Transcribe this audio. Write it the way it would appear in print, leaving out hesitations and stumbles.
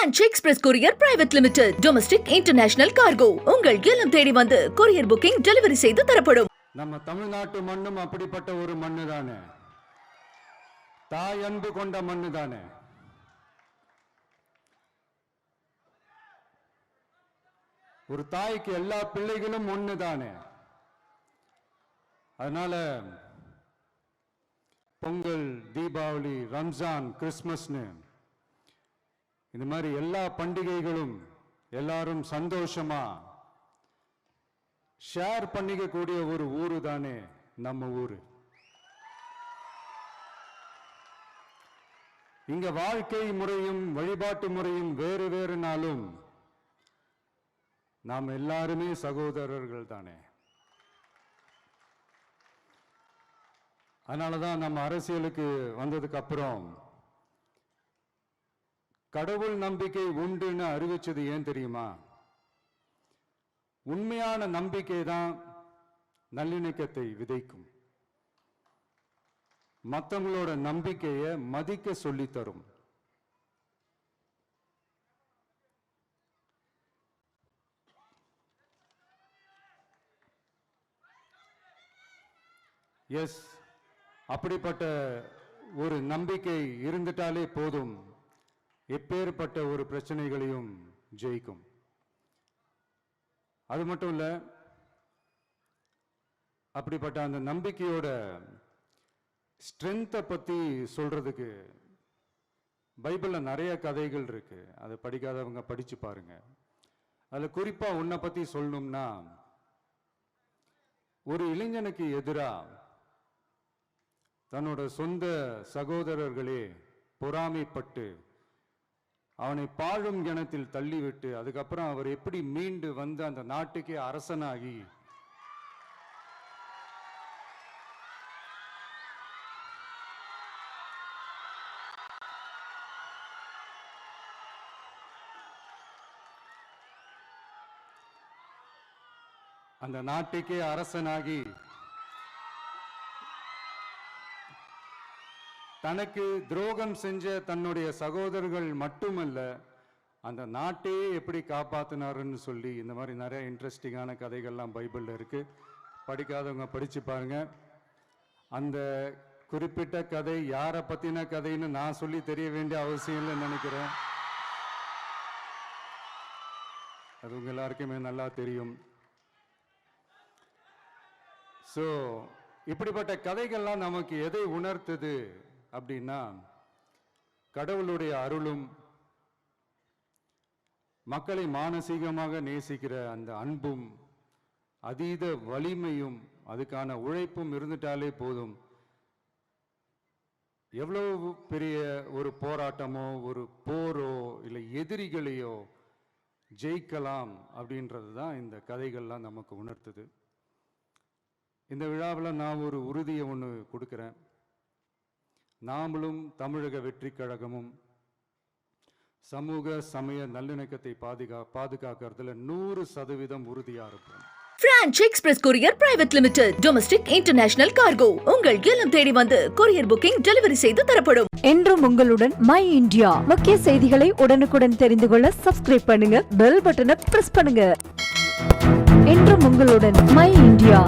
Branch express courier private limited. Domestic international cargo. உங்கள் இல்லம் தேடி வந்து கொரியர் புக்கிங் டெலிவரி செய்து தரப்படும். நம்ம தமிழ்நாட்டு மண்ணும் அப்படிப்பட்ட ஒரு மண்ணு தானே. தாய் அன்பு கொண்ட மண்ணு தானே. ஒரு தாய்க்கு எல்லா பிள்ளைகளும் ஒண்ணு தானே. அதனால பொங்கல், தீபாவளி, ரம்ஜான், கிறிஸ்துமஸ்னு இந்த மாதிரி எல்லா பண்டிகைகளும் எல்லாரும் சந்தோஷமா ஷேர் பண்ணிக்க கூடிய ஒரு ஊரு தானே நம்ம ஊரு. இங்க வாழ்க்கை முறையும் வழிபாட்டு முறையும் வேறு வேறுனாலும் நாம் எல்லாருமே சகோதரர்கள் தானே. அதனாலதான் நம்ம அரசியலுக்கு வந்ததுக்கு அப்புறம் கடவுள் நம்பிக்கை உண்டுன்னு அறிவிச்சது ஏன் தெரியுமா? உண்மையான நம்பிக்கை தான் நல்லிணக்கத்தை விதைக்கும். மற்றவங்களோட நம்பிக்கையை மதிக்க சொல்லி தரும். எஸ், அப்படிப்பட்ட ஒரு நம்பிக்கை இருந்துட்டாலே போதும், எப்பேற்பட்ட ஒரு பிரச்சனைகளையும் ஜெயிக்கும். அது மட்டும் இல்ல, அப்படிப்பட்ட அந்த நம்பிக்கையோட ஸ்ட்ரென்த்தை பத்தி சொல்றதுக்கு பைபிள்ல நிறைய கதைகள் இருக்கு. அதை படிக்காதவங்க படிச்சு பாருங்க. அதுல குறிப்பா உன்னை பத்தி சொல்லணும்னா, ஒரு இளைஞனுக்கு எதிரா தன்னோட சொந்த சகோதரர்களே பொறாமைப்பட்டு அவனை பாழும் கிணத்தில் தள்ளிவிட்டு அதுக்கப்புறம் அவர் எப்படி மீண்டு வந்து அந்த நாட்டுக்கே அரசனாகி அந்த நாட்டுக்கே அரசனாகி தனக்கு துரோகம் செஞ்ச தன்னுடைய சகோதரர்கள் மட்டுமல்ல, அந்த நாட்டையே எப்படி காப்பாத்தினாருன்னு சொல்லி இந்த மாதிரி நிறைய இன்ட்ரெஸ்டிங்கான கதைகள்லாம் பைபிள்ல இருக்கு. படிக்காதவங்க படிச்சு பாருங்க. அந்த குறிப்பிட்ட கதை யாரை பத்தின கதைன்னு நான் சொல்லி தெரிய வேண்டிய அவசியம் இல்லைன்னு நினைக்கிறேன். அது உங்க எல்லாருக்குமே நல்லா தெரியும். ஸோ இப்படிப்பட்ட கதைகள்லாம் நமக்கு எதை உணர்த்துது அப்படின்னா, கடவுளுடைய அருளும் மக்களை மானசீகமாக நேசிக்கிற அந்த அன்பும் அதீத வலிமையும் அதுக்கான உழைப்பும் இருந்துட்டாலே போதும், எவ்வளவு பெரிய ஒரு போராட்டமோ ஒரு போரோ இல்லை எதிரிகளையோ ஜெயிக்கலாம் அப்படின்றது தான் இந்த கதைகள்லாம் நமக்கு உணர்த்துது. இந்த விழாவில் நான் ஒரு உறுதியை ஒன்று கொடுக்குறேன். நாமளும் தமிழக வெற்றி கழகமும் சமூக சமய நல்லிணக்கத்தை பாதுகாக்கிறதுல 100% உறுதியா இருப்போம். Branch express courier private limited. Domestic international cargo. உங்கள் இல்லம் தேடி வந்து கொரியர் புக்கிங் டெலிவரி செய்து தரப்படும். என்றும் உங்களுடன் மை இந்தியா. முக்கிய செய்திகளை உடனுக்குடன் தெரிந்து கொள்ள சப்ஸ்கிரைப் பண்ணுங்க, பெல் பட்டனை பிரஸ் பண்ணுங்க. என்றும் உங்களுடன் மை இந்தியா.